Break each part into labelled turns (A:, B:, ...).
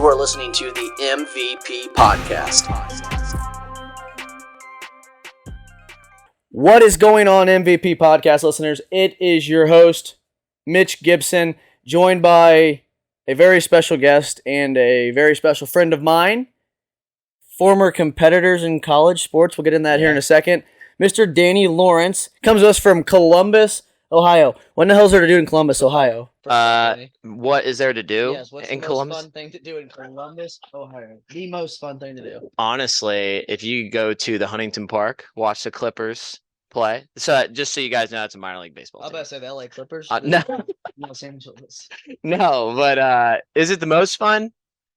A: You are listening to the MVP Podcast. What is going on, MVP Podcast listeners? It is your host, Mitch Gibson, joined by a very special guest and a very special friend of mine, former competitors in college sports. We'll get into that here in a second. Mr. Danny Lawrence comes to us from Columbus, Ohio. What the hell is there to do in Columbus, Ohio?
B: What is there to do
C: what's
B: in
C: the
B: Columbus?
C: most fun thing to do in Columbus, Ohio? The most fun thing to do.
B: Honestly, if you go to the Huntington Park, watch the Clippers play. So just so you guys know, it's a minor league baseball
C: I was
B: team.
C: about to say the LA Clippers.
B: No.
C: Los Angeles.
B: No, but is it the most fun?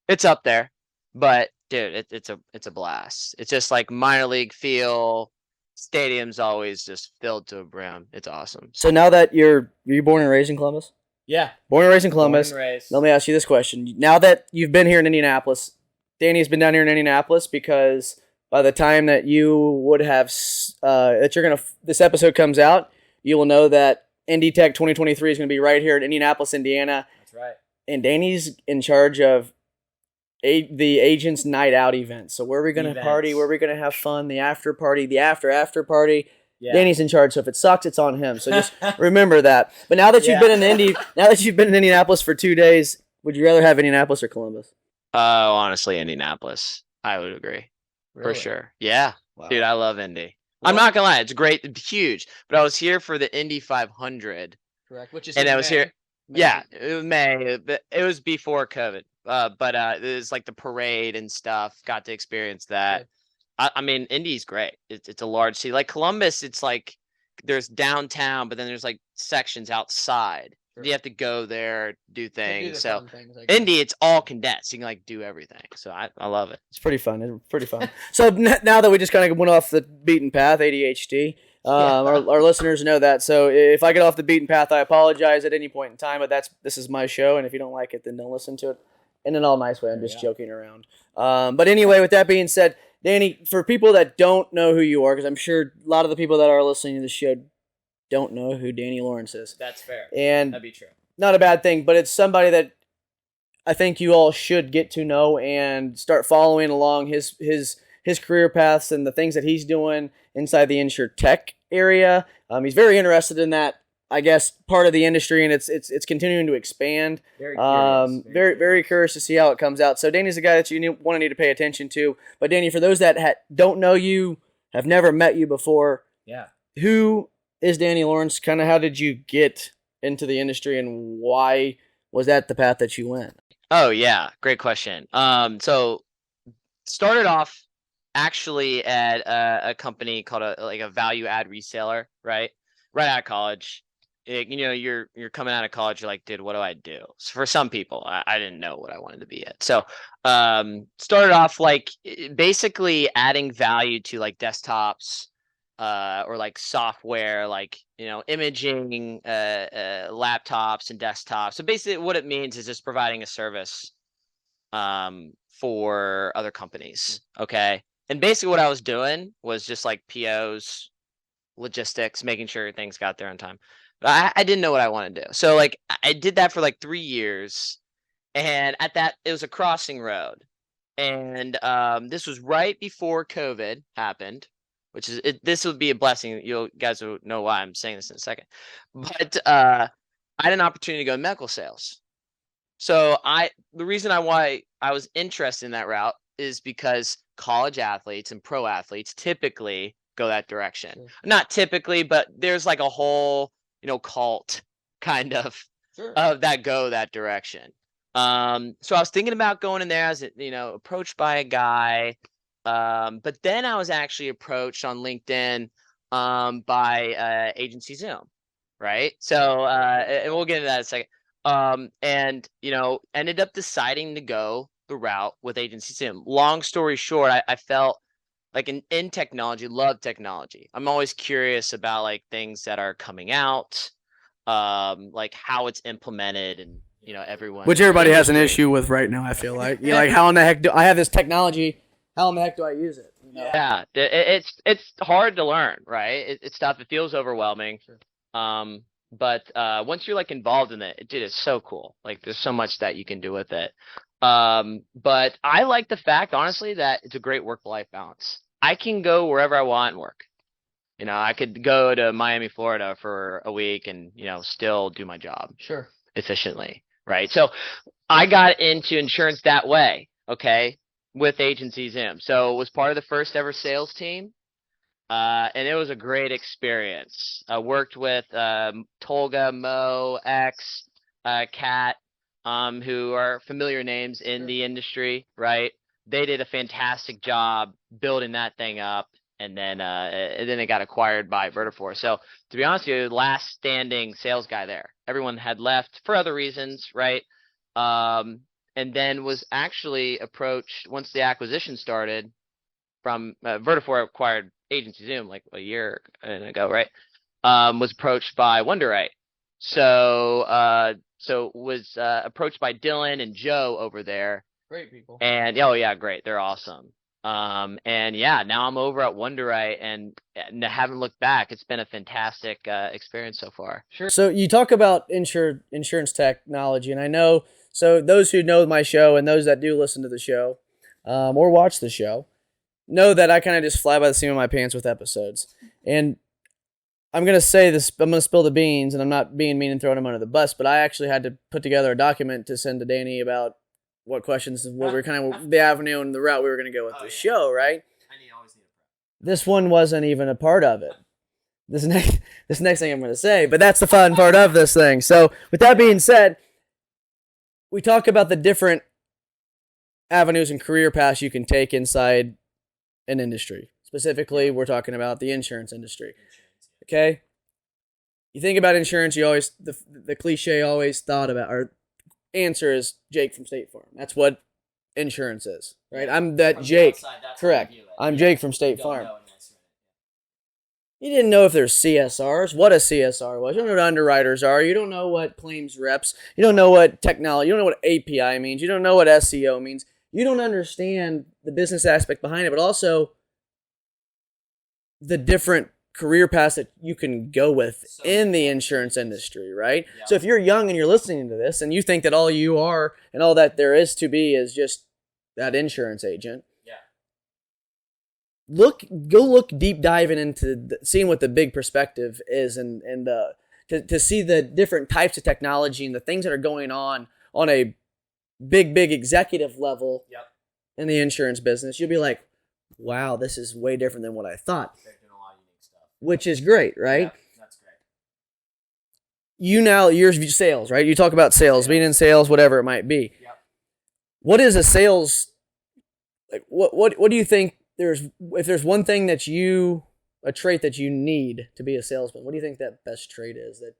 B: It's up there. But dude, it's a blast. It's just like minor league feel. Stadium's always just filled to a brim. It's awesome.
A: So now that were you born and raised in Columbus?
C: Yeah.
A: Born and raised in Columbus.
C: Born and raised.
A: Let me ask you this question. Now that you've been here in Indianapolis, Danny's been down here in Indianapolis because by the time that you would have, this episode comes out, you will know that InsurTech 2023 is going to be right here in Indianapolis, Indiana.
C: That's right.
A: And Danny's in charge of the Agents Night Out event. So where are we going to party? Where are we going to have fun? The after party, the after party. Yeah. Danny's in charge, so if it sucks, it's on him. So just remember that. But now that you've been in Indianapolis for 2 days, would you rather have Indianapolis or Columbus?
B: Honestly, Indianapolis. I would agree.
C: Really?
B: For sure. Yeah.
C: Wow.
B: Dude, I love Indy. Well, I'm not gonna lie, it's great, it's huge. But I was here for the Indy 500.
C: Correct. Which is
B: and I was
C: May.
B: here. May. Yeah, it was May. It was before COVID. But it was like the parade and stuff. Got to experience that.
C: Good.
B: I mean, Indy's great. It's a large city. Like Columbus, it's like there's downtown, but then there's like sections outside. Sure. You have to go there, do things. So Indy, it's all condensed. You can like do everything. So I love it.
A: It's pretty fun. It's pretty fun. So now that we just kind of went off the beaten path, ADHD, our listeners know that. So if I get off the beaten path, I apologize at any point in time. But this is my show, and if you don't like it, then don't listen to it. In an all nice way. I'm just joking around. But anyway, with that being said, Danny, for people that don't know who you are, because I'm sure a lot of the people that are listening to the show don't know who Danny Lawrence is.
C: That's fair.
A: And
C: that'd be true.
A: Not a bad thing, but it's somebody that I think you all should get to know and start following along his career paths and the things that he's doing inside the InsurTech area. He's very interested in that, I guess, part of the industry, and it's continuing to expand.
C: Very curious.
A: Very curious to see how it comes out. So Danny's the guy that you need to pay attention to. But Danny, for those that don't know you, have never met you before, who is Danny Lawrence? Kind of how did you get into the industry, and why was that the path that you went?
B: Oh yeah, great question. So started off actually at a company called a value add reseller, right out of college. You're coming out of college, you're like, dude, what do I do? So for some people, I didn't know what I wanted to be yet. So started off like basically adding value to like desktops or like software, like, imaging laptops and desktops. So basically what it means is just providing a service for other companies. Okay. And basically what I was doing was just like POs, logistics, making sure things got there on time. But I didn't know what I wanted to do. So like I did that for like 3 years, and at that it was a crossing road. And this was right before COVID happened, which is this would be a blessing. You guys will know why I'm saying this in a second. But I had an opportunity to go in medical sales. So the reason why I was interested in that route is because college athletes and pro athletes typically go that direction. Sure. Not typically, but there's like a whole cult kind of that go that direction. So I was thinking about going in there. I was approached by a guy, but then I was actually approached on LinkedIn by Agency Zoom, right? So and we'll get into that in a second. And ended up deciding to go the route with Agency Zoom. Long story short, I felt like in technology, love technology. I'm always curious about like things that are coming out, like how it's implemented, and everyone.
A: Which everybody has an issue with right now. I feel like like how in the heck do I have this technology? How in the heck do I use it?
B: Yeah, it's hard to learn, right? It's stuff. It feels overwhelming. Sure. But once you're like involved in it, dude, it's so cool. Like there's so much that you can do with it. But I like the fact, honestly, that it's a great work-life balance. I can go wherever I want and work. You know, I could go to Miami, Florida for a week and, you know, still do my job
C: Sure.
B: efficiently, right? So I got into insurance that way, okay, with Agency Zoom. So it was part of the first ever sales team. And it was a great experience. I worked with Tolga, Mo, X, Kat, who are familiar names in the industry, right? They did a fantastic job building that thing up, and then it got acquired by Vertifor. So to be honest with you, last standing sales guy there. Everyone had left for other reasons, right? And then was actually approached once the acquisition started from Vertifor acquired Agency Zoom like a year ago, right? Was approached by Wunderite. So was approached by Dylan and Joe over there.
C: Great people.
B: And oh yeah, great. They're awesome. And yeah, now I'm over at Wunderite and haven't looked back. It's been a fantastic experience so far.
C: Sure.
A: So you talk about insurance technology, and I know, so those who know my show and those that do listen to the show or watch the show know that I kind of just fly by the seat of my pants with episodes. And I'm going to say this, I'm going to spill the beans, and I'm not being mean and throwing them under the bus, but I actually had to put together a document to send to Danny about what questions, what we're kind of, the avenue and the route we were going to go with the show, right? This one wasn't even a part of it. This next thing I'm going to say, but that's the fun part of this thing. So with that being said, we talk about the different avenues and career paths you can take inside an industry. Specifically, we're talking about the insurance industry. Okay? You think about insurance, you always, the cliche always thought about, or answer is Jake from State Farm. That's what insurance is, right? I'm that Jake. Correct. I'm Jake from State Farm. You didn't know if there's CSRs, what a CSR was. You don't know what underwriters are. You don't know what claims reps. You don't know what technology, you don't know what API means. You don't know what SEO means. You don't understand the business aspect behind it, but also the different career paths that you can go with in the insurance industry, right? Yeah. So if you're young and you're listening to this and you think that all you are and all that there is to be is just that insurance agent, go look deep diving into seeing what the big perspective is and to see the different types of technology and the things that are going on a big executive level in the insurance business. You'll be like, wow, this is way different than what I thought. They're doing a lot of unique stuff. Which is great, right? Yeah, that's great. You're sales, right? You talk about sales, being in sales, whatever it might be. Yep. What is a sales, like what do you think if there's one thing that a trait that you need to be a salesman, what do you think that best trait is? That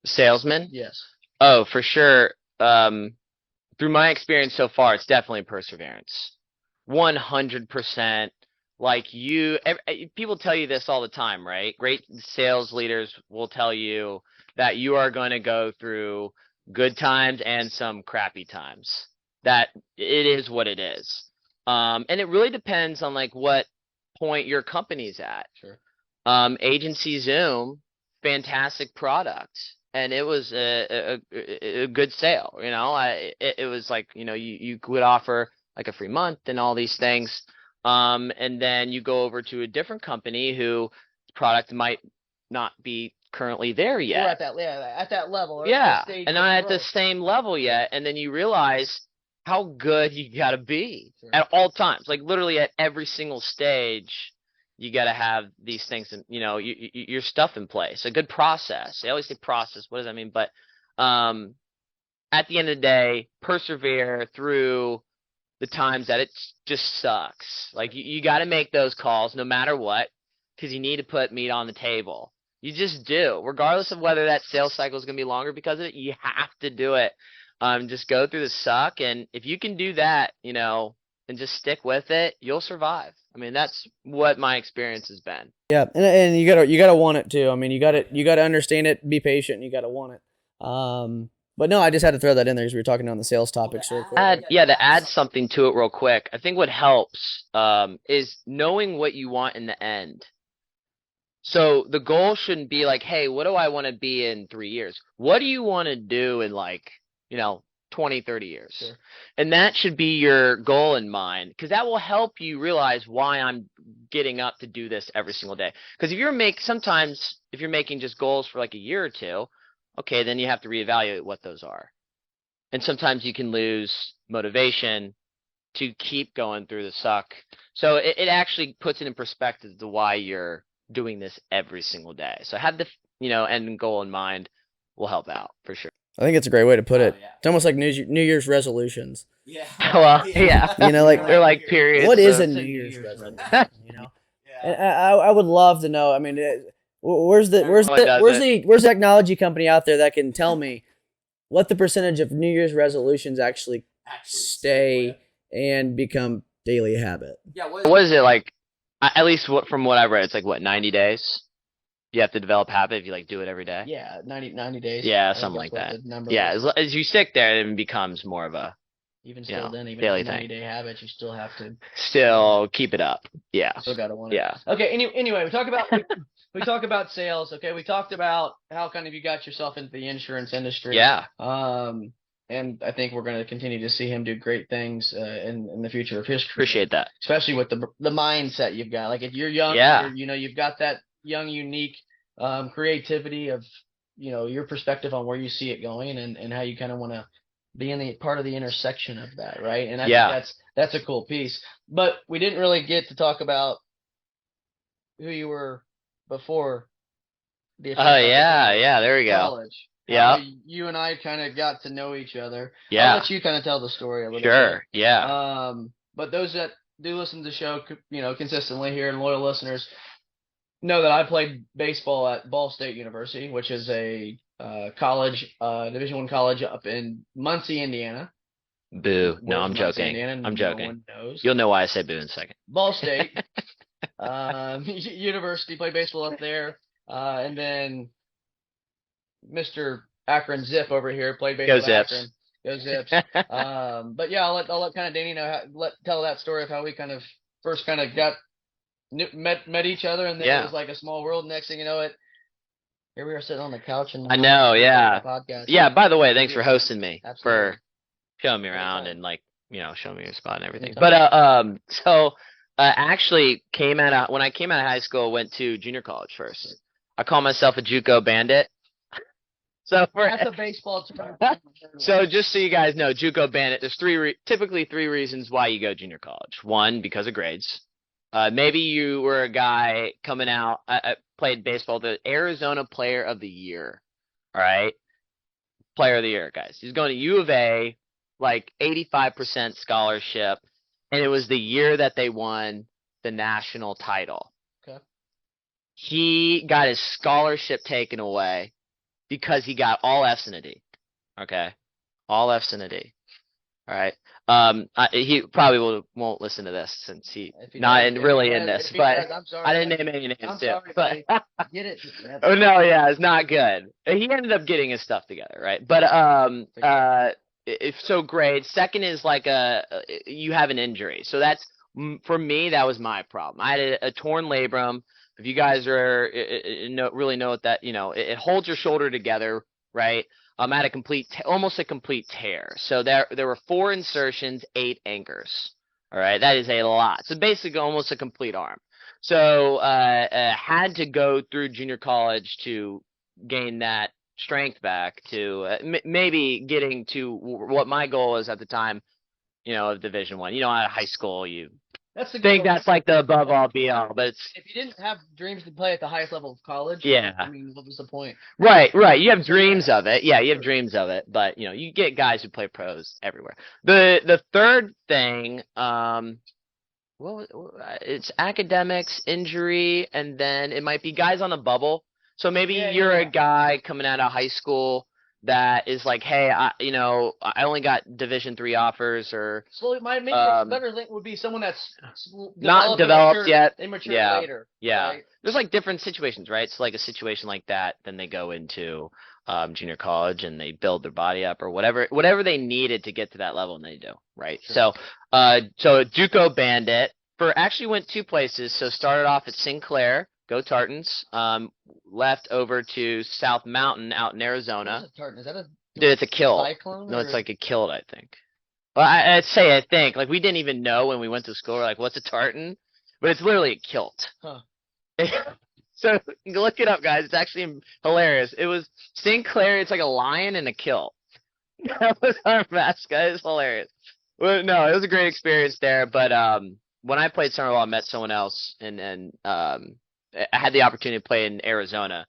B: salesman?
C: Yes.
B: Oh, for sure. Through my experience so far, it's definitely perseverance. 100%. Like people tell you this all the time, right? Great sales leaders will tell you that you are going to go through good times and some crappy times. That it is what it is. And it really depends on like what point your company's at. Sure. Agency Zoom, fantastic product. And it was a good sale, you know. It was like, you know, you would offer like a free month and all these things, and then you go over to a different company whose product might not be currently there yet.
C: Or at that level. Or
B: yeah, and not at the same level yet, and then you realize how good you gotta be at all times, like literally at every single stage. You got to have these things, and you know, your stuff in place, a good process. They always say process. What does that mean? But at the end of the day, persevere through the times that it just sucks. Like you got to make those calls no matter what, because you need to put meat on the table. You just do, regardless of whether that sales cycle is going to be longer because of it. You have to do it. Just go through the suck, and if you can do that, you know, and just stick with it, you'll survive. I mean, that's what my experience has been.
A: Yeah, and you gotta want it too. I mean, you gotta understand it, be patient, and you gotta want it. But no, I just had to throw that in there because we were talking on the sales topics real quick.
B: To add something to it real quick, I think what helps is knowing what you want in the end. So the goal shouldn't be like, hey, what do I want to be in 3 years? What do you want to do in like, you know, 20, 30 years.
C: Sure.
B: And that should be your goal in mind, because that will help you realize why I'm getting up to do this every single day. Because sometimes if you're making just goals for like a year or two, okay, then you have to reevaluate what those are. And sometimes you can lose motivation to keep going through the suck. So it actually puts it in perspective to why you're doing this every single day. So have the end goal in mind will help out for sure.
A: I think it's a great way to put it.
C: yeah.
A: It's almost like New Year's resolutions.
C: Yeah.
B: Well, yeah.
A: You know, like
B: They're like periods.
A: what is
B: of-
A: a New Year's resolution? You know, and I would love to know. I mean, where's the technology company out there that can tell me what the percentage of New Year's resolutions actually stay and become daily habit?
C: Yeah.
B: What is it like? At least from what I've read, it's like 90 days. You have to develop habit if you like do it every day.
C: Yeah, 90 days.
B: Yeah,
C: I think
B: something
C: that's
B: like
C: what
B: that.
C: the number
B: Yeah,
C: is.
B: as you stick there, it becomes more of a
C: Even still, then even
B: daily
C: if 90
B: thing.
C: day habits, you still have to.
B: Still keep it up. Yeah.
C: Still gotta want it.
B: Yeah.
C: Okay. Anyway, we talk about sales. Okay, we talked about how kind of you got yourself into the insurance industry.
B: Yeah.
C: And I think we're going to continue to see him do great things in the future of his career.
B: Appreciate that.
C: Especially with the mindset you've got. Like if you're young,
B: Yeah.
C: you've got that young, unique creativity of your perspective on where you see it going and how you kind of want to be in the part of the intersection of that, right? And I think that's a cool piece. But we didn't really get to talk about who you were before the
B: there we go.
C: college.
B: Yeah.
C: You and I kind of got to know each other.
B: Yeah.
C: I'll let you kind of tell the story a little bit.
B: Sure. Yeah.
C: But those that do listen to the show, consistently here and loyal listeners know that I played baseball at Ball State University, which is a college, Division I college up in Muncie, Indiana.
B: Boo. No, I'm joking.
C: Indiana,
B: I'm joking.
C: No one knows.
B: You'll know why I say boo in a second.
C: Ball State University, played baseball up there, and then Mr. Akron Zip over here played baseball
B: Go
C: at
B: Zips.
C: Akron. Go Zips. But yeah, I'll let kind of Danny tell that story of how we kind of first kind of met each other, and then it was like a small world. Next thing you know, here we are sitting on the couch and
B: I know, yeah.
C: Podcast.
B: Yeah, by the way, thanks for hosting me,
C: Absolutely.
B: for showing me around
C: Anytime.
B: and showing me your spot and everything.
C: Anytime.
B: But actually when I came out of high school, went to junior college first. I call myself a JUCO bandit. So
C: That's a baseball term.
B: So just so you guys know, JUCO bandit, there's typically three reasons why you go junior college. One, because of grades. Maybe you were a guy coming out, I played baseball, the Arizona Player of the Year. All right? Player of the Year, guys. He's going to U of A, like 85% scholarship, and it was the year that they won the national title.
C: Okay.
B: He got his scholarship taken away because he got all F's in a D. Okay? All F's in a D. All right? He probably won't listen to this since he's not really in this, but I didn't name any names too. But
C: get it.
B: oh no, yeah, it's not good. He ended up getting his stuff together, right? But so grade. Second is like you have an injury, so that's for me. That was my problem. I had a torn labrum. If you guys really know what that, it holds your shoulder together, right? I'm at almost a complete tear. So there were 4 insertions, 8 anchors. All right, that is a lot. So basically, almost a complete arm. So had to go through junior college to gain that strength back to maybe getting to what my goal was at the time, of Division I. Out of high school, you think that's like the above all be all, but
C: if you didn't have dreams to play at the highest level of college,
B: yeah,
C: I mean, what was the point?
B: Right. You have dreams of it. Yeah, you have dreams of it, but you get guys who play pros everywhere. The third thing, it's academics, injury, and then it might be guys on the bubble. So maybe you're a guy coming out of high school that is like, hey, I only got Division III offers, or
C: so maybe a better thing would be someone that's
B: not developed yet.
C: They mature later.
B: Yeah.
C: Right?
B: There's like different situations, right? So like a situation like that, then they go into junior college and they build their body up or whatever they needed to get to that level, and they do, right?
C: Sure.
B: So JUCO bandit actually went 2 places. So started off at Sinclair. Go Tartans. Left over to South Mountain out in Arizona.
C: Tartan? Is that a
B: Dude, it's a kilt.
C: Cyclone?
B: No, it's like a kilt, I think. Well, I'd say I think. Like, we didn't even know when we went to school. We're like, what's a tartan? But it's literally a kilt.
C: Huh.
B: So look it up, guys. It's actually hilarious. It was Sinclair. It's like a lion and a kilt. That was our mascot. It's hilarious. Well, no, it was a great experience there. But when I played summer ball, I met someone else, and I had the opportunity to play in Arizona.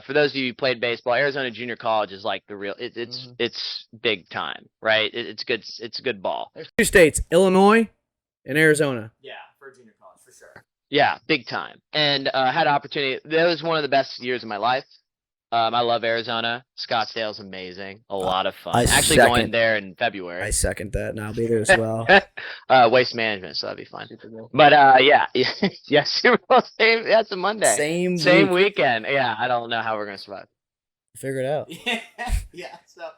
B: For those of you who played baseball, Arizona Junior College is like the real. It's big time, right? It's good. It's a good ball.
A: There's 2 states, Illinois and Arizona.
D: Yeah, for junior college for sure.
B: Yeah, big time. And had opportunity. That was one of the best years of my life. I love Arizona. Scottsdale's amazing. A lot of fun. Actually going there in February.
A: I second that, and I'll be there as well.
B: Waste management, so that'd be fun. But yeah, yeah, Super Bowl same. That's a Monday. Same weekend. Yeah, I don't know how we're gonna survive.
A: Figure it out.
D: Yeah. So.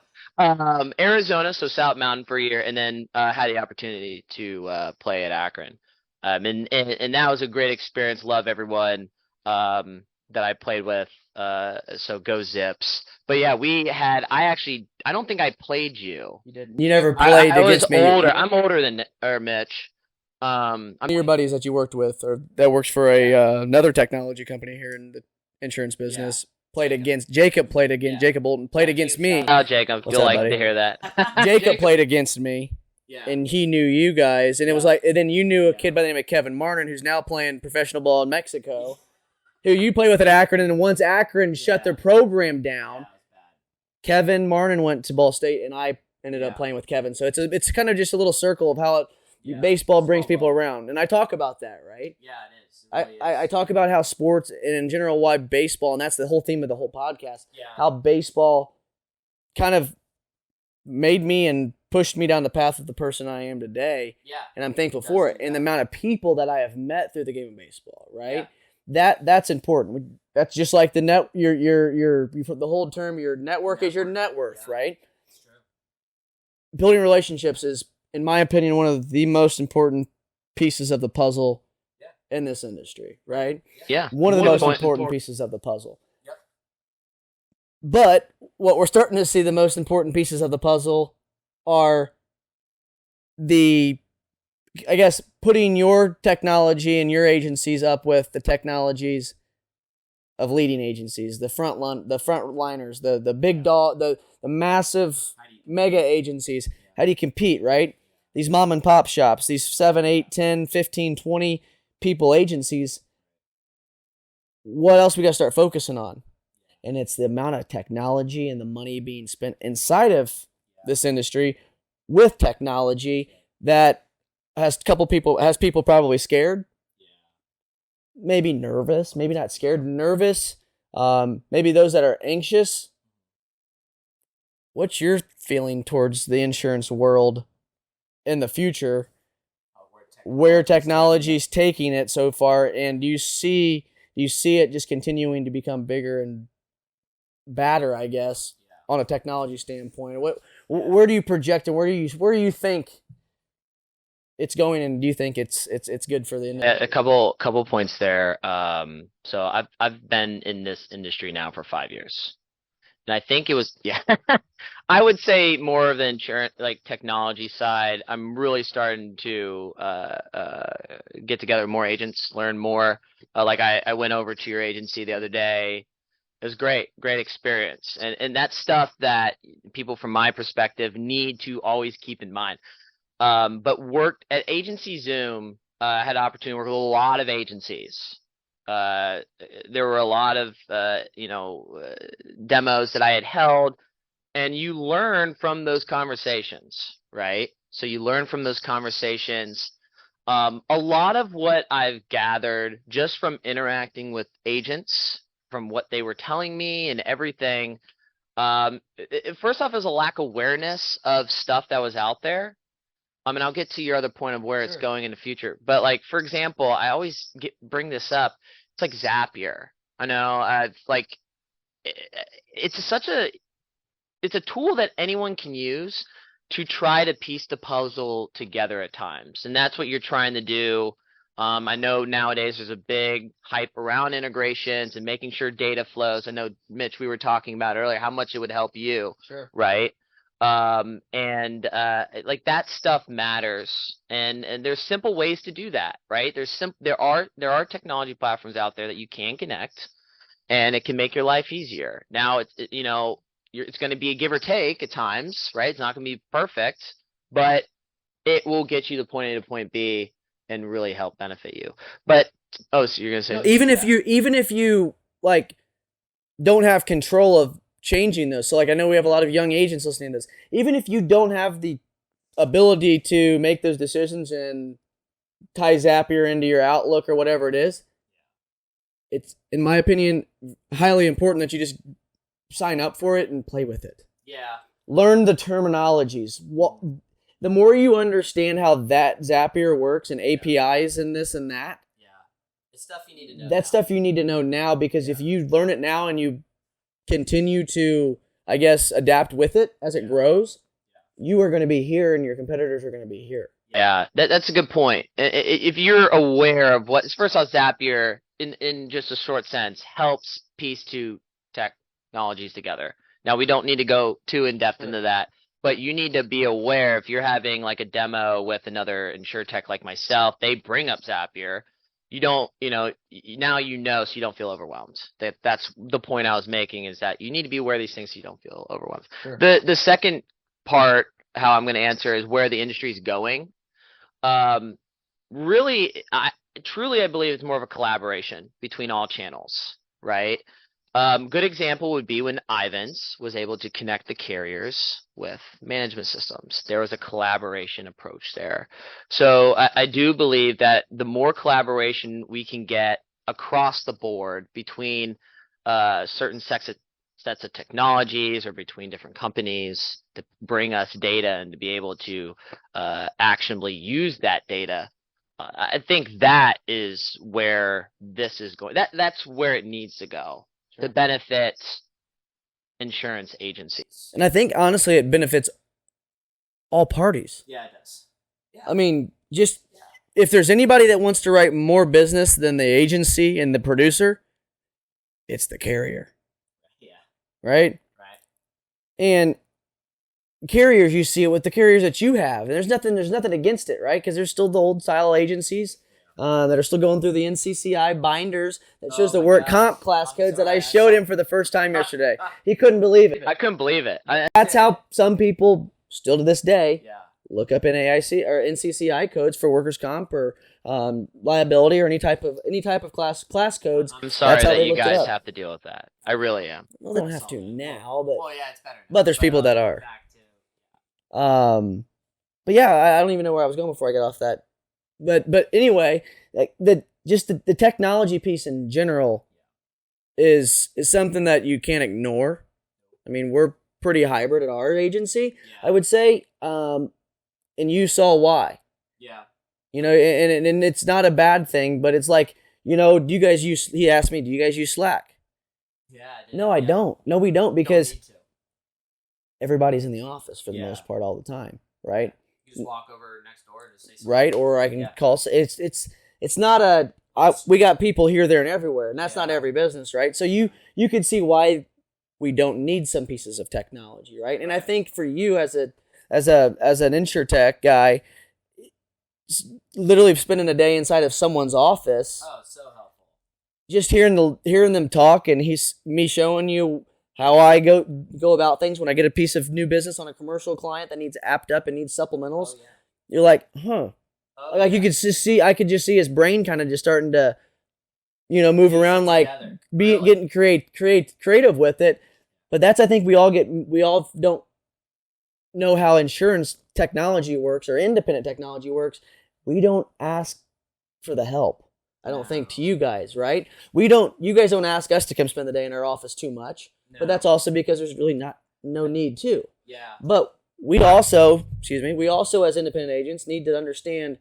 B: Arizona, so South Mountain for a year, and then had the opportunity to play at Akron. And that was a great experience. Love everyone that I played with. So go Zips. But yeah, I don't think I played you.
C: You didn't.
A: You never played against me.
B: I'm older than Mitch.
A: I'm your buddies that you worked with, or that works for another technology company here in the insurance business. Yeah. Jacob Bolton played against me.
B: Oh, Jacob, you'll like to hear that.
A: Jacob played against me.
D: Yeah.
A: And he knew you guys, and it was like, and then you knew a kid by the name of Kevin Martin, who's now playing professional ball in Mexico, who you play with at Akron, and once Akron shut their program down, Kevin Martin went to Ball State, and I ended up playing with Kevin. So it's kind of just a little circle of how baseball brings people around, and I talk about that, right?
D: Yeah, it is. It really
A: I talk about how sports, and in general, why baseball, and that's the whole theme of the whole podcast, how baseball kind of made me and pushed me down the path of the person I am today.
D: Yeah.
A: And I'm thankful for it. And the amount of people that I have met through the game of baseball, right? Yeah. That's important. That's just like the the whole term, your network is your net worth, right?
D: That's true.
A: Building relationships is, in my opinion, one of the most important pieces of the puzzle in this industry, right?
B: Yeah.
A: One of the most important pieces of the puzzle. Yep. But what we're starting to see, the most important pieces of the puzzle are putting your technology and your agencies up with the technologies of leading agencies, the frontliners, the big dog, the massive mega agencies. How do you compete, right? These mom and pop shops, these 7, 8, 10, 15, 20 people agencies. What else we got to start focusing on? And it's the amount of technology and the money being spent inside of this industry with technology that has people probably scared, maybe nervous, maybe not scared, nervous, maybe those that are anxious. What's your feeling towards the insurance world in the future, where technology's taking it so far, and do you see it just continuing to become bigger and badder, I guess, on a technology standpoint? Where do you project, and where do you think it's going, and do you think it's good for the industry?
B: A couple points there. So I've been in this industry now for 5 years, and I think it was I would say more of the insurance, like technology side. I'm really starting to get together with more agents, learn more. Like I went over to your agency the other day. It was great experience. And that's stuff that people from my perspective need to always keep in mind. But worked at Agency Zoom, had the opportunity to work with a lot of agencies. There were a lot of, demos that I had held, and you learn from those conversations, right? So you learn from those conversations. A lot of what I've gathered just from interacting with agents, from what they were telling me and everything, first off is a lack of awareness of stuff that was out there. I mean, I'll get to your other point of where it's going in the future. But like, for example, I always bring this up. It's like Zapier. I know, it's a tool that anyone can use to try to piece the puzzle together at times. And that's what you're trying to do I know nowadays there's a big hype around integrations and making sure data flows. I know, Mitch, we were talking about earlier how much it would help you,
C: Sure.
B: right? Like that stuff matters, and there's simple ways to do that, right? There are technology platforms out there that you can connect, and it can make your life easier. Now it's going to be a give or take at times, right? It's not going to be perfect, but it will get you to point A to point B and really help benefit you. But so you're gonna say
A: even if you like don't have control of changing those. So like I know we have a lot of young agents listening to this. Even if you don't have the ability to make those decisions and tie Zapier into your Outlook or whatever it is, it's, in my opinion, highly important that you just sign up for it and play with it.
D: Yeah.
A: Learn the terminologies. The more you understand how that Zapier works and APIs and this and that,
D: it's stuff you need to know.
A: That's stuff you need to know now, because if you learn it now and you continue to, I guess, adapt with it as it grows, you are going to be here and your competitors are going to be here.
B: Yeah, that's a good point. If you're aware of what, first off, Zapier, in just a short sense, helps piece two technologies together. Now, we don't need to go too in-depth into that, but you need to be aware if you're having like a demo with another InsurTech like myself, they bring up Zapier. You don't, now so you don't feel overwhelmed. That's the point I was making, is that you need to be aware of these things so you don't feel overwhelmed.
C: Sure.
B: The second part, how I'm going to answer, is where the industry is going. Really, I believe it's more of a collaboration between all channels, right? Good example would be when Ivans was able to connect the carriers with management systems. There was a collaboration approach there. So I do believe that the more collaboration we can get across the board between certain sets of technologies or between different companies to bring us data and to be able to actionably use that data, I think that is where this is going. That's where it needs to go. To benefit insurance agencies.
A: And I think, honestly, it benefits all parties.
D: Yeah, it does. Yeah.
A: I mean, just if there's anybody that wants to write more business than the agency and the producer, it's the carrier.
D: Yeah.
A: Right?
D: Right.
A: And carriers, you see it with the carriers that you have. And there's nothing against it, right? Because there's still the old style agencies that are still going through the NCCI binders that shows the work comp class codes that I showed him for the first time yesterday. He couldn't believe it.
B: I couldn't believe it.
A: That's how some people still to this day look up NAIC or NCCI codes for workers' comp or liability or any type of class codes.
B: I'm sorry that you guys have to deal with that. I really am.
A: Well, they don't have to now, but
D: it's better now.
A: But there's people that are. But yeah, I don't even know where I was going before I got off that. But anyway, like the technology piece in general is something that you can't ignore. I mean, we're pretty hybrid at our agency, I would say, and you saw why.
D: Yeah.
A: And it's not a bad thing, but it's like, do you guys use? He asked me, do you guys use Slack?
D: Yeah. I did.
A: No, I don't. No, we don't, because
D: Don't need to.
A: everybody's in the office for the most part all the time, right?
D: You just walk over next door and just say something.
A: Right, or I can call. It's not we got people here, there, and everywhere, and that's not every business, right? So you can see why we don't need some pieces of technology, right? And I think for you as an InsurTech guy, literally spending a day inside of someone's office,
D: so helpful.
A: just hearing them talk, and me showing you how I go about things when I get a piece of new business on a commercial client that needs apped up and needs supplementals. You're like, huh. Like you could just see, I could just see his brain kind of just starting to, move around, like getting creative with it. But that's, I think we all don't know how insurance technology works or independent technology works. We don't ask for the help. I don't think to you guys, right? You guys don't ask us to come spend the day in our office too much. No. But that's also because there's really no need to.
D: Yeah.
A: But we also as independent agents need to understand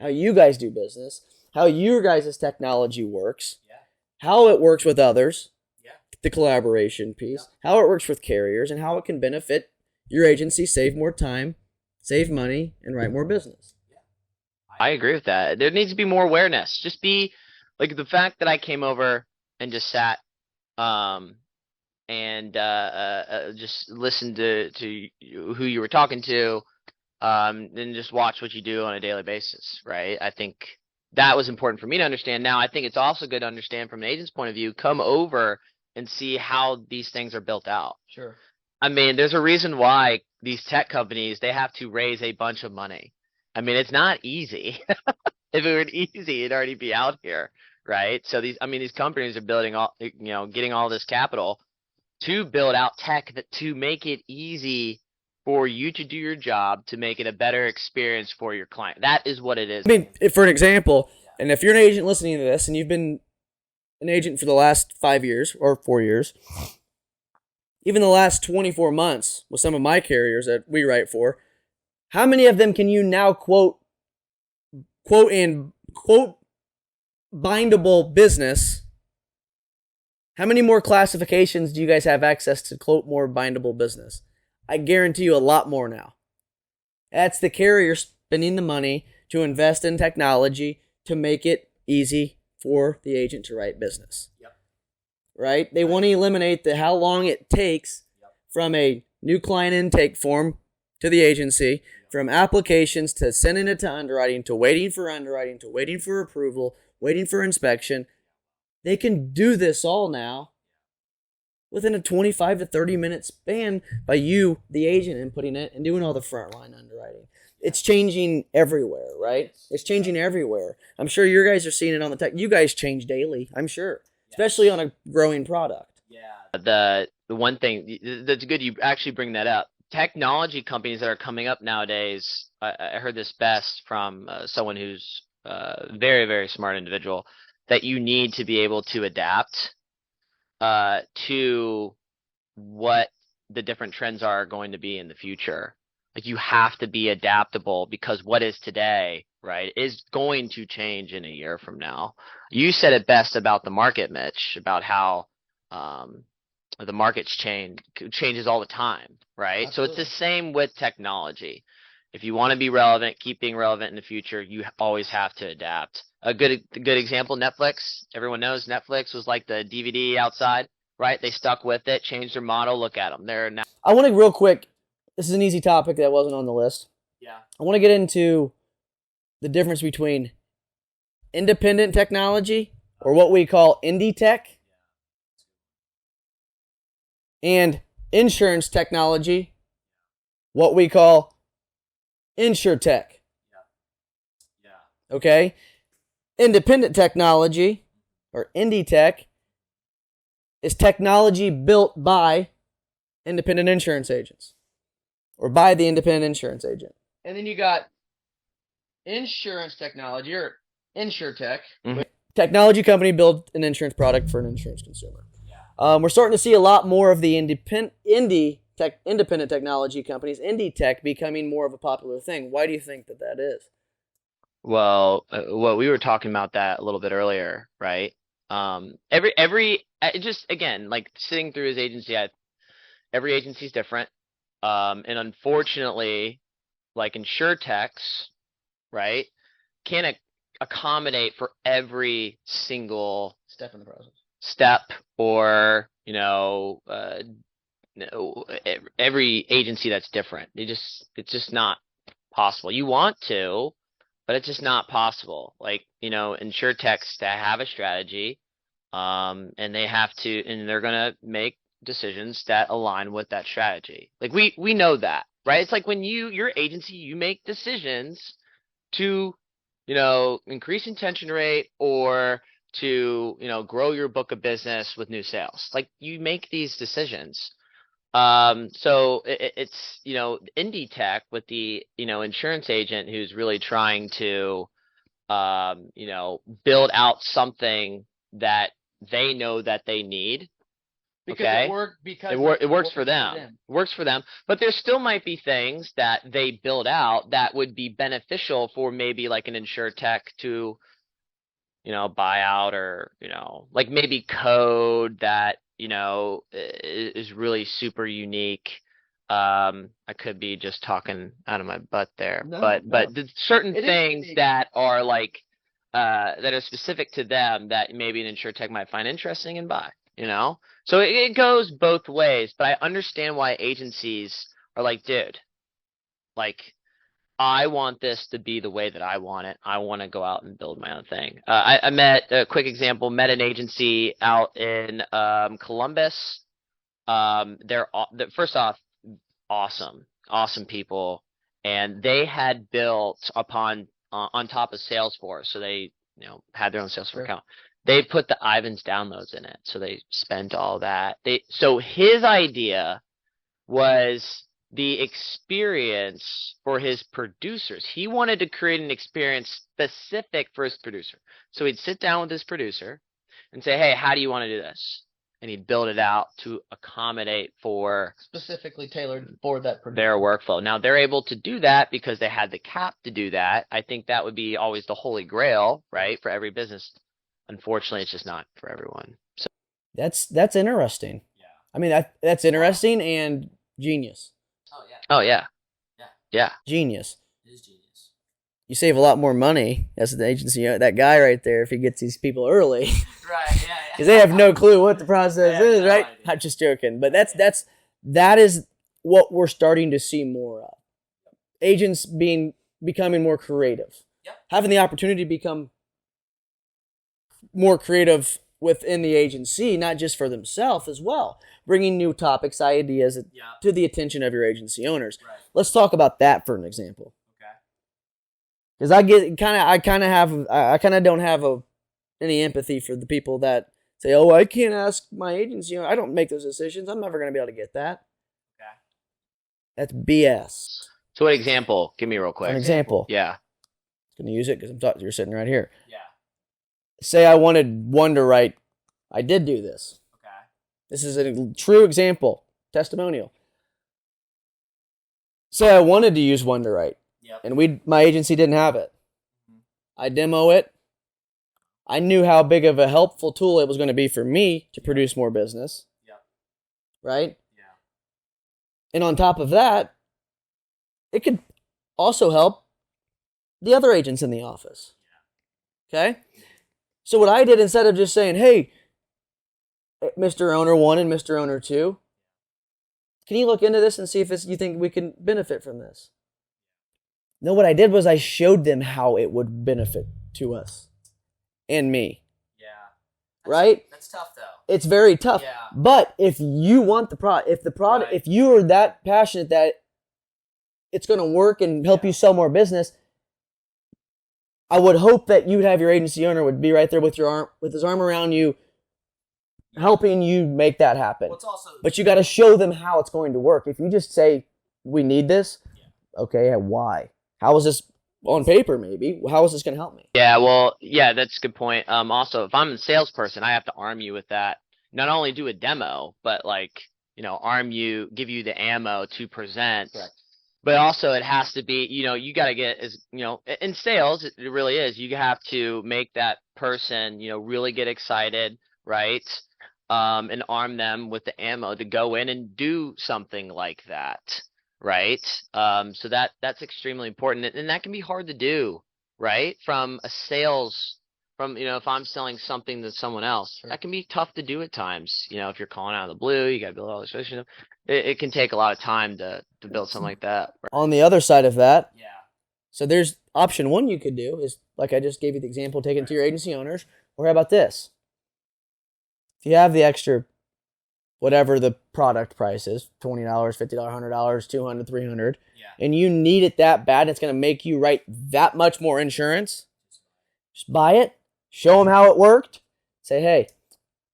A: how you guys do business, how your guys' technology works, how it works with others, the collaboration piece, how it works with carriers, and how it can benefit your agency, save more time, save money, and write more business.
B: I agree with that. There needs to be more awareness. Just be like the fact that I came over and just sat and just listened to who you were talking to, and just watch what you do on a daily basis, right? I think that was important for me to understand. Now, I think it's also good to understand from an agent's point of view, come over and see how these things are built out.
C: Sure.
B: I mean, there's a reason why these tech companies, they have to raise a bunch of money. I mean, it's not easy. If it were easy, it'd already be out here, right? So these companies are building all, getting all this capital to build out tech to make it easy for you to do your job, to make it a better experience for your client. That is what it is.
A: I mean, for an example, and if you're an agent listening to this and you've been an agent for the last 5 years or 4 years, even the last 24 months with some of my carriers that we write for, how many of them can you now quote bindable business? How many more classifications do you guys have access to quote more bindable business? I guarantee you a lot more now. That's the carrier spending the money to invest in technology to make it easy for the agent to write business.
D: Yep.
A: Right? They want to eliminate how long it takes from a new client intake form to the agency, from applications to sending it to underwriting, to waiting for underwriting, to waiting for approval, waiting for inspection. They can do this all now within a 25 to 30 minute span by you, the agent, inputting it and doing all the frontline underwriting. It's changing everywhere, right? It's changing everywhere. I'm sure you guys are seeing it on the tech. You guys change daily, I'm sure, especially on a growing product.
B: Yeah. The one thing that's good you actually bring that up. Technology companies that are coming up nowadays, I heard this best from someone who's a very, very smart individual, that you need to be able to adapt to what the different trends are going to be in the future. Like, you have to be adaptable, because what is today, right, is going to change in a year from now. You said it best about the market, Mitch, about how the market's changes all the time, right? Absolutely. So it's the same with technology. If you want to be relevant, keep being relevant in the future, you always have to adapt. A good example, Netflix. Everyone knows Netflix was like the DVD outside, right? They stuck with it, changed their model. Look at them. They're now.
A: I want to real quick. This is an easy topic that wasn't on the list.
D: Yeah.
A: I want to get into the difference between independent technology, or what we call indie tech, and insurance technology, what we call InsurTech.
D: Yeah.
A: Okay? Independent technology, or indie tech, is technology built by independent insurance agents, or by the independent insurance agent.
C: And then you got insurance technology, or InsurTech.
B: Mm-hmm.
A: Technology company build an insurance product for an insurance consumer. We're starting to see a lot more of the independent technology companies, indie tech, becoming more of a popular thing. Why do you think that is?
B: Well, we were talking about that a little bit earlier, right? Just again, like sitting through his agency, every agency is different. And unfortunately, like InsurTechs, right, can't accommodate for every single
C: step in the process.
B: Or every agency that's different. It's just not possible. You want to, but it's just not possible. Like, InsurTechs to have a strategy, and they're gonna make decisions that align with that strategy. Like, we know that, right? It's like when your agency, you make decisions to, increase intention rate, or to, grow your book of business with new sales. Like, you make these decisions. So it's, indie tech with the, insurance agent who's really trying to, build out something that they know that they need.
C: Because
B: okay?
C: It
B: works for them. It works for them. But there still might be things that they build out that would be beneficial for maybe like an InsurTech to, buy out, or, like maybe code that, is really super unique. I could be just talking out of my butt there,
C: No,
B: but
C: no.
B: there's certain
C: It is
B: things
C: unique.
B: that are like that are specific to them that maybe an InsurTech might find interesting and buy. So it goes both ways. But I understand why agencies are like, dude, like I want this to be the way that I want it. I want to go out and build my own thing. I met a quick example. Met an agency out in Columbus. They're first off awesome people, and they had built upon on top of Salesforce, so they had their own Salesforce account. They put the Ivans downloads in it, so they spent all that. So his idea was the experience for his producers. He wanted to create an experience specific for his producer. So he'd sit down with his producer and say, hey, how do you want to do this? And he'd build it out to accommodate for
C: specifically tailored for that producer.
B: their workflow. Now they're able to do that because they had the cap to do that. I think that would be always the holy grail, right, for every business. Unfortunately, it's just not for everyone. So
A: That's interesting.
D: Yeah.
A: I mean, that's interesting and genius.
D: Oh yeah.
B: Oh yeah.
D: Yeah.
B: Yeah.
A: Genius.
D: It is genius.
A: You save a lot more money as an agency. That guy right there, if he gets these people early,
D: Right. Yeah.
A: because they have no clue what the process
D: They have
A: is,
D: no
A: right?
D: idea.
A: I'm just joking, but that is what we're starting to see more of. Agents becoming more creative,
D: Yep.
A: having the opportunity to become more creative within the agency, not just for themselves as well, bringing new topics, ideas
D: Yeah.
A: to the attention of your agency owners.
D: Right.
A: Let's talk about that for an example.
D: Okay.
A: Because I kind of don't have any empathy for the people that say, "Oh, I can't ask my agency. I don't make those decisions. I'm never going to be able to get that."
D: Okay.
A: That's BS.
B: So what example? Give me real quick.
A: An example.
B: Yeah.
A: I'm going to use it because you're sitting right here.
D: Yeah.
A: Say I wanted Wunderite. I did do this.
D: Okay.
A: This is a true example, testimonial. Say I wanted to use Wunderite,
D: Yep.
A: and my agency didn't have it.
D: Mhm.
A: I demo it. I knew how big of a helpful tool it was going to be for me to produce more business.
D: Yep.
A: Right?
D: Yeah.
A: And on top of that, it could also help the other agents in the office. Okay? So what I did, instead of just saying, hey, Mr. Owner 1 and Mr. Owner 2, can you look into this and see if you think we can benefit from this? No, what I did was I showed them how it would benefit to us and me.
D: Yeah.
A: Right?
D: That's tough though.
A: It's very tough.
D: Yeah.
A: But if you want the product,
D: Right.
A: if you are that passionate that it's going to work and help you sell more business, I would hope that you would have your agency owner would be right there with his arm around you, helping you make that happen.
D: Well, it's also.
A: But you got to show them how it's going to work. If you just say, we need this, okay, why? How is this on paper, maybe? How is this going to help me?
B: Yeah, well, yeah, that's a good point. Also, if I'm a salesperson, I have to arm you with that. Not only do a demo, but arm you, give you the ammo to present.
C: Correct.
B: But also it has to be, you got to get in sales, it really is. You have to make that person, really get excited, right? And arm them with the ammo to go in and do something like that, right? So that's extremely important, and that can be hard to do, right? From a sales, if I'm selling something to someone else, that can be tough to do at times. If you're calling out of the blue, you got to build all this relationship. It can take a lot of time to build something like that.
A: On the other side of that,
D: Yeah.
A: so there's option one you could do is, like I just gave you the example, take it to your agency owners. Or how about this? If you have the extra, whatever the product price is, $20, $50, $100, $200, $300,
D: Yeah.
A: and you need it that bad, and it's going to make you write that much more insurance, just buy it, show them how it worked, say, hey,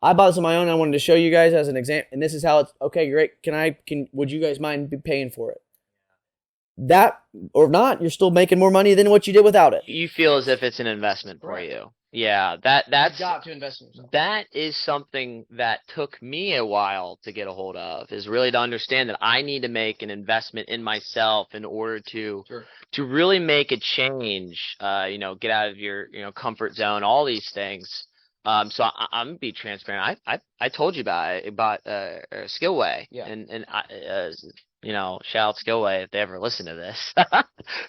A: I bought this on my own. I wanted to show you guys as an example, and this is how it's okay. Great. Would you guys mind be paying for it? That or not, you're still making more money than what you did without it.
B: You feel as if it's an investment for
C: Right.
B: you. Yeah, that's
C: You've got to invest in yourself.
B: that is something that took me a while to get a hold of, is really to understand that I need to make an investment in myself in order to
C: Sure.
B: really make a change. Get out of your comfort zone, all these things. So I'm gonna be transparent. I told you about Skillway,
C: Yeah.
B: and shout out Skillway if they ever listen to this.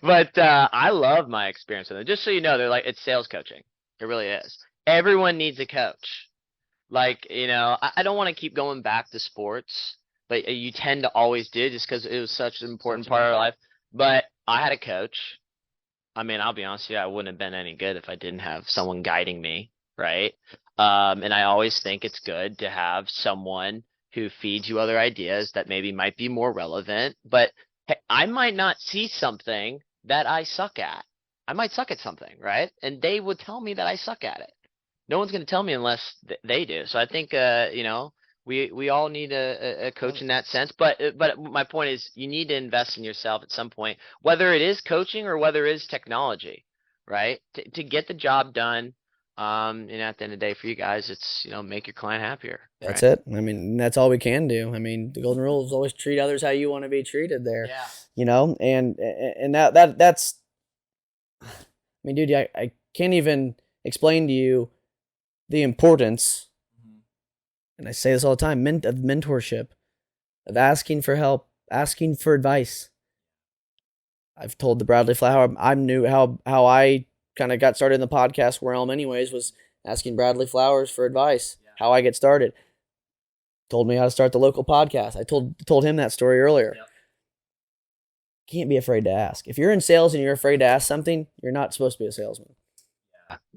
B: But I love my experience with them. Just so you know, they're like, it's sales coaching. It really is. Everyone needs a coach. Like, I don't want to keep going back to sports, but you tend to always do just because it was such an important part of our life. But I had a coach. I mean, I'll be honest with you, I wouldn't have been any good if I didn't have someone guiding me, right? And I always think it's good to have someone who feeds you other ideas that maybe might be more relevant. But hey, I might not see something that I suck at. I might suck at something, right? And they would tell me that I suck at it. No one's going to tell me unless they do. So I think, we all need a coach in that sense. But my point is, you need to invest in yourself at some point, whether it is coaching or whether it is technology, right? To get the job done. And at the end of the day, for you guys, it's make your client happier.
A: That's it. I mean, that's all we can do. I mean, the golden rule is always treat others how you want to be treated. There, and that's. I mean, dude, I can't even explain to you the importance, and I say this all the time, of mentorship, of asking for help, asking for advice. I've told the Bradley Flower, I knew how I kind of got started in the podcast realm anyways, was asking Bradley Flowers for advice, how I get started. Told me how to start the local podcast. I told him that story earlier. Yep. Can't be afraid to ask. If you're in sales and you're afraid to ask something, you're not supposed to be a salesman.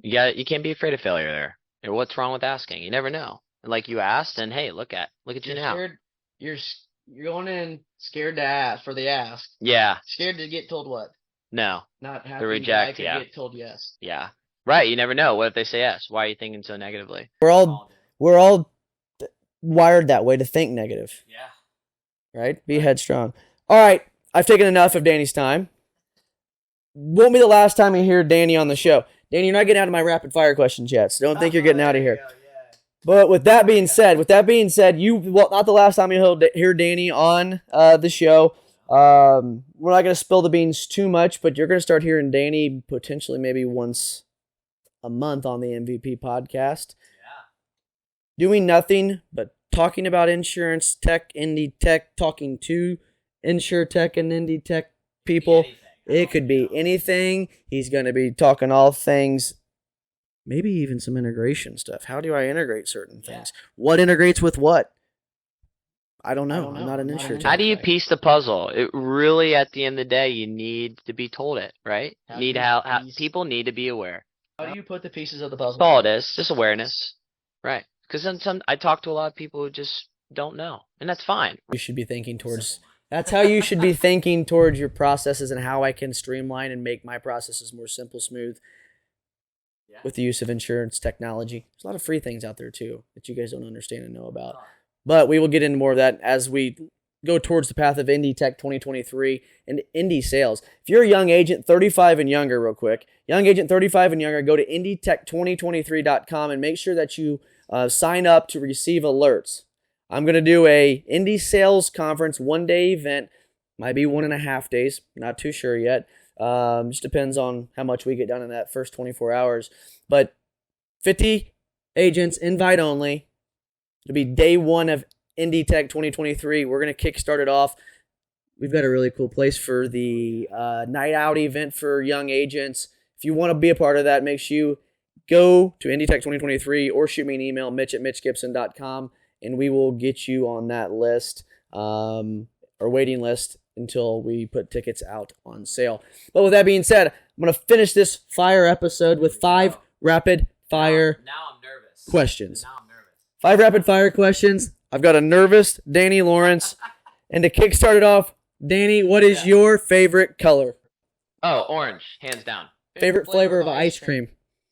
B: Yeah, you can't be afraid of failure there. What's wrong with asking? You never know. Like you asked, and hey, look at you now.
C: Scared, you're going in scared to ask for the ask.
B: Yeah.
C: Scared to get told what?
B: No.
C: Not happy
B: to reject.
C: Get told yes.
B: Yeah. Right. You never know. What if they say yes? Why are you thinking so negatively?
A: We're all wired that way to think negative.
D: Yeah.
A: Right. Be headstrong. All right. I've taken enough of Danny's time. Won't be the last time you hear Danny on the show. Danny, you're not getting out of my rapid fire questions yet, so don't think you're getting out of here. But with that being said, not the last time you'll hear Danny on the show. We're not going to spill the beans too much, but you're going to start hearing Danny potentially maybe once a month on the MVP podcast. Yeah. Doing nothing but talking about insurance, tech, indie tech, talking to InsurTech and indie tech people. It could be anything. He's going to be talking all things, maybe even some integration stuff. How do I integrate certain things? What integrates with what? I don't know. I'm not an InsurTech.
B: How do you piece the puzzle? It really, at the end of the day, you need to be told it, right? People need to be aware.
C: How do you put the pieces of the puzzle?
B: That's all it is. Just awareness, right? Because I talk to a lot of people who just don't know, and that's fine.
A: You should be thinking towards. That's how you should be thinking towards your processes and how I can streamline and make my processes more simple, smooth. With the use of insurance technology. There's a lot of free things out there too that you guys don't understand and know about. But we will get into more of that as we go towards the path of Indie Tech 2023 and indie sales. If you're a young agent, 35 and younger, real quick, young agent 35 and younger, go to IndieTech2023.com and make sure that you sign up to receive alerts. I'm going to do a indie sales conference, one-day event. Might be 1.5 days. Not too sure yet. Just depends on how much we get done in that first 24 hours. But 50 agents, invite only. It'll be day one of Indie Tech 2023. We're going to kickstart it off. We've got a really cool place for the night out event for young agents. If you want to be a part of that, make sure you go to Indie Tech 2023 or shoot me an email, mitch@mitchgibson.com, and we will get you on that list or waiting list until we put tickets out on sale. But with that being said, I'm going to finish this fire episode with 5 rapid fire
D: Now I'm nervous.
A: questions.
D: Now I'm nervous.
A: 5 rapid fire questions. I've got a nervous Danny Lawrence. And to kickstart it off, Danny, what is your favorite color?
B: Oh, orange, hands down.
A: Favorite flavor of ice cream?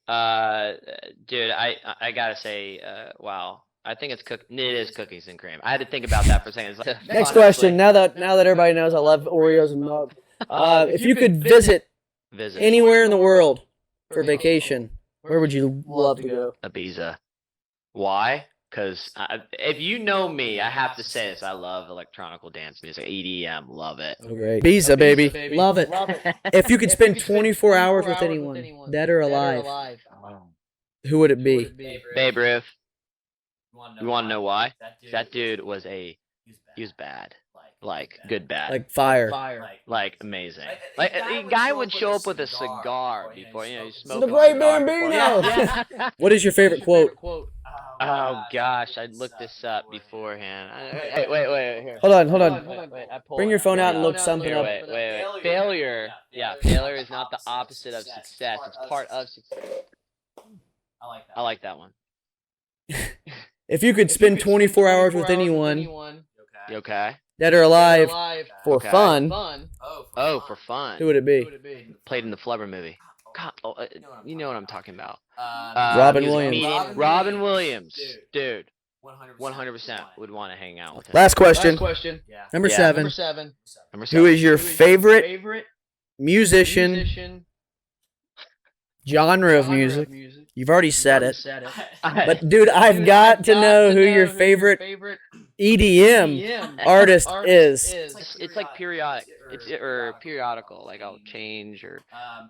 B: Dude, I gotta say, wow. I think it is cookies and cream. I had to think about that for a second.
A: Next question. Now that everybody knows I love Oreos and milk, if you could visit anywhere in the world for vacation, where would you love to go?
B: Ibiza. Why? Because if you know me, I have to say this. I love electronical dance music. EDM. Love it.
A: Oh, great. Ibiza, baby. Love it. If you could spend 24 hours with anyone, dead or alive, who would it be?
B: Babe Ruth. You want to know why? That dude was he was bad. like good bad,
A: Like fire.
B: like amazing. Like a guy would show up with a cigar before, you know, he's smoking.
A: The Great
B: a cigar
A: Bambino.
B: before- Yeah.
A: What is your favorite quote?
B: Oh gosh, I'd look this up beforehand. Wait. Here.
A: Hold on.
B: Wait, I pulled
A: Bring your
B: it.
A: phone out and
B: Here,
A: look something
B: here,
A: up.
B: Wait. Failure. Yeah, failure is not the opposite of success. It's part of success. I like that one.
A: If you could spend 24 hours with anyone,
B: You okay?
A: dead or alive, for
B: Okay.
A: fun,
B: Oh, for fun.
A: who would it be?
B: Played in the Flubber movie. God, you know what I'm talking about.
A: Robin
B: he was a
A: Williams.
B: comedian. Robin Williams. Dude. 100% would want to hang out with him.
A: Last question.
C: Yeah.
A: Number
B: Yeah.
A: 7.
B: Number
A: Who
B: 7.
A: is your favorite musician, genre of music? You've already said it. But dude, I've got to know who your favorite EDM artist is.
B: It's like periodic. Or periodical. Like I'll change or.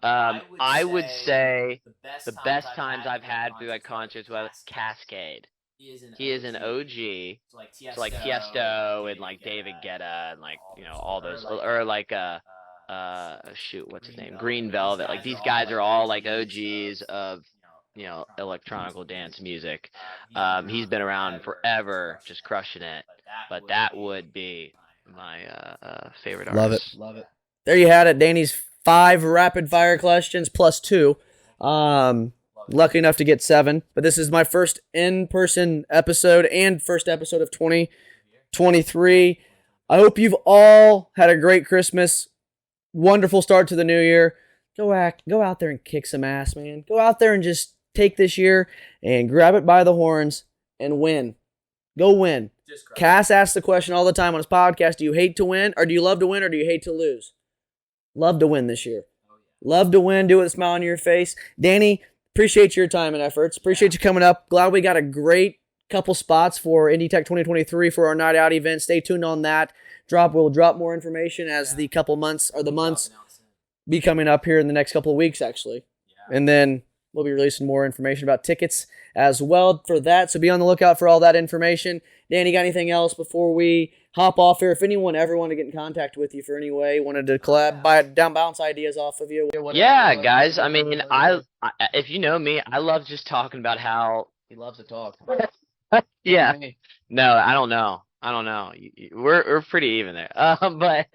B: I would say the best times I've had through like concerts was Cascade. He is an OG. So like Tiesto and like David Guetta and like, you know, all those, or like shoot, what's his name? Green Velvet. Like these guys are all like OGs of, you know, electronical dance music. He's been around forever, just crushing it. But that would be my favorite artist.
A: Love it. There you had it. Danny's 5 rapid fire questions plus 2. Lucky enough to get 7. But this is my first in-person episode and first episode of 2023. I hope you've all had a great Christmas. Wonderful start to the new year. Go out there and kick some ass, man. Go out there and just take this year and grab it by the horns and win. Go win. Cass asks the question all the time on his podcast, do you hate to win, or do you love to win, or do you hate to lose? Love to win this year. Love to win. Do it with a smile on your face. Danny, appreciate your time and efforts. Appreciate you coming up. Glad we got a great couple spots for IndyTech 2023 for our night out event. Stay tuned on that. We'll drop more information as the couple months or the months be coming up here in the next couple of weeks, actually. And then we'll be releasing more information about tickets as well for that. So be on the lookout for all that information. Danny, got anything else before we hop off here? If anyone ever wanted to get in contact with you for any way, wanted to collab, bounce ideas off of you.
B: Yeah, guys. I mean, I if you know me, I love just talking about how
C: He loves to talk.
B: yeah. No, I don't know. We're pretty even there. But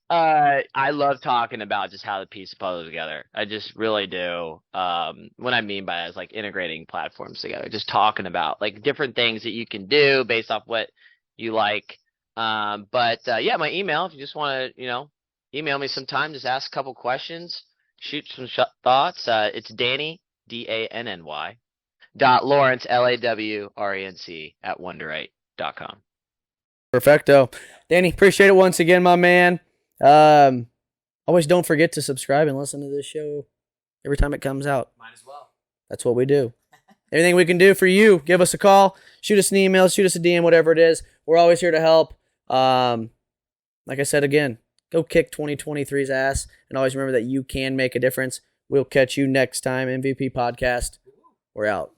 B: I love talking about just how the pieces puzzle together. I just really do. What I mean by that is like integrating platforms together. Just talking about like different things that you can do based off what you like. But yeah, my email, if you just want to, you know, email me sometime, just ask a couple questions, shoot some thoughts. It's Danny, DANNY, .Lawrence, LAWRENC @Wunderite.com.
A: Perfecto. Danny, appreciate it once again, my man. Always don't forget to subscribe and listen to this show every time it comes out.
D: Might as well.
A: That's what we do. Anything we can do for you, give us a call, shoot us an email, shoot us a DM, whatever it is. We're always here to help. Like I said again, go kick 2023's ass, and always remember that you can make a difference. We'll catch you next time. MVP Podcast. We're out.